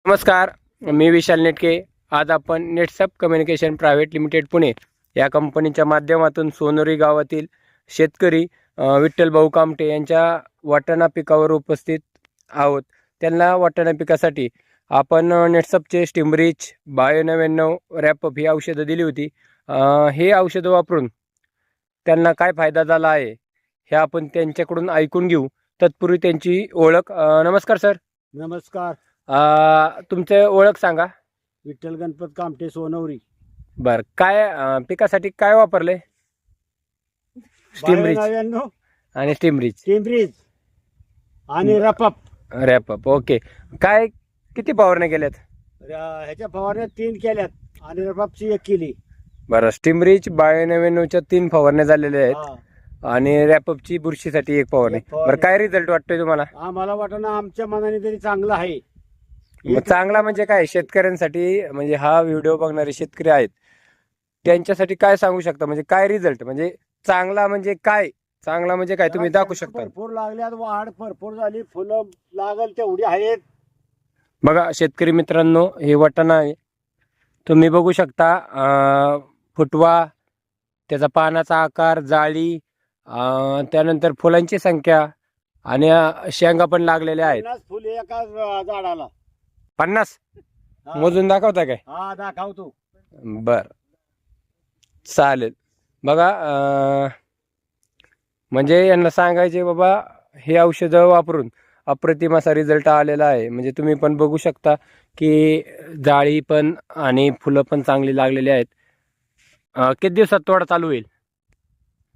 नमस्कार, मी विशाल नेटके। आज आपण नेटसप कम्युनिकेशन प्रायव्हेट लिमिटेड पुणे या कंपनीच्या माध्यमातून सोनोरी गावातील शेतकरी विठ्ठल भाऊ कामटे यांच्या वाटाणा पिकावर उपस्थित आहोत। त्यांना वाटाणा पिकासाठी आपण नेटसपचे स्टीमरिच 9299 रॅपअप ही औषधं दिली होती। हे औषधं वापरून त्यांना काय फायदा झाला आहे हे आपण त्यांच्याकडून ऐकून घेऊ। तत्पूर्वी त्यांची ओळख। नमस्कार सर। नमस्कार। तुमचे ओळख सांगा। विठ्ठल गणपत कामटे, सोनवरी। बर, काय पिकासाठी काय वापरले? स्टीमरिच 9299 आणि स्टीमरिच स्टीमरिच आणि रॅपअप। ओके, काय किती फवारण्या केल्यात? ह्याच्या फवारण्या 3 केल्यात आणि रपअपची 1 केली। बरं, स्टीमरिच 9299च्या 3 फवारण्या झालेल्या आहेत आणि रॅपअपची बुरशीसाठी 1 फवारणी। बरं, काय रिझल्ट वाटतोय तुम्हाला? आम्हाला वाटणं आमच्या मनाने तरी चांगलं आहे। चांगला म्हणजे काय? शेतकऱ्यांसाठी, म्हणजे हा व्हिडिओ बघणारे शेतकरी आहेत त्यांच्यासाठी काय सांगू शकता? म्हणजे काय रिझल्ट, म्हणजे चांगला म्हणजे काय? चांगला म्हणजे काय तुम्ही दाखवू शकता? भरपूर लागल्यात, वाढ भरपूर झाली, फुलं लागल तेवढी आहेत। बघा शेतकरी मित्रांनो, हे वाटाणा आहे, तुम्ही बघू शकता। फुटवा, त्याचा पानाचा आकार, जाळी, त्यानंतर फुलांची संख्या आणि शेंगा पण लागलेल्या आहेत। 50 फुले एका झाडाला। 50 मोजून दाखवता काय? हा, दाखवतो। बर, चालेल। बघा, म्हणजे यांना सांगायचे बाबा हे औषधं वापरून अप्रतिम असा रिझल्ट आलेला आहे। म्हणजे तुम्ही पण बघू शकता की जाळी पण आणि फुलं पण चांगली लागलेली आहेत। किती दिवसात तोडा चालू होईल?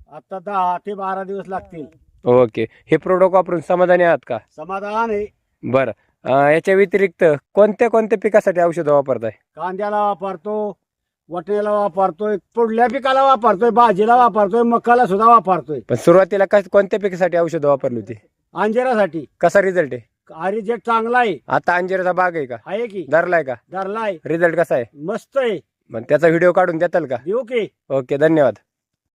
आता 10 ते 12 दिवस लागतील। ओके, हे प्रोडक्ट वापरून समाधानी आहात का? समाधान आहे। बरं, याच्या व्यतिरिक्त कोणत्या कोणत्या पिकासाठी औषधं वापरताय? कांद्याला वापरतो, वाटण्याला वापरतोय, पुढल्या पिकाला वापरतोय, भाजीला वापरतोय, मकाला सुद्धा वापरतोय। पण सुरुवातीला कोणत्या पिकासाठी औषधं वापरली होती? अंजिरासाठी। कसा रिझल्ट आहे? रिझल्ट चांगला आहे। आता अंजिराचा बाग आहे का? आहे की धरलाय का? धरलाय। रिझल्ट कसा आहे? मस्त आहे। मग त्याचा व्हिडिओ काढून देताल का? देऊ की? ओके, धन्यवाद।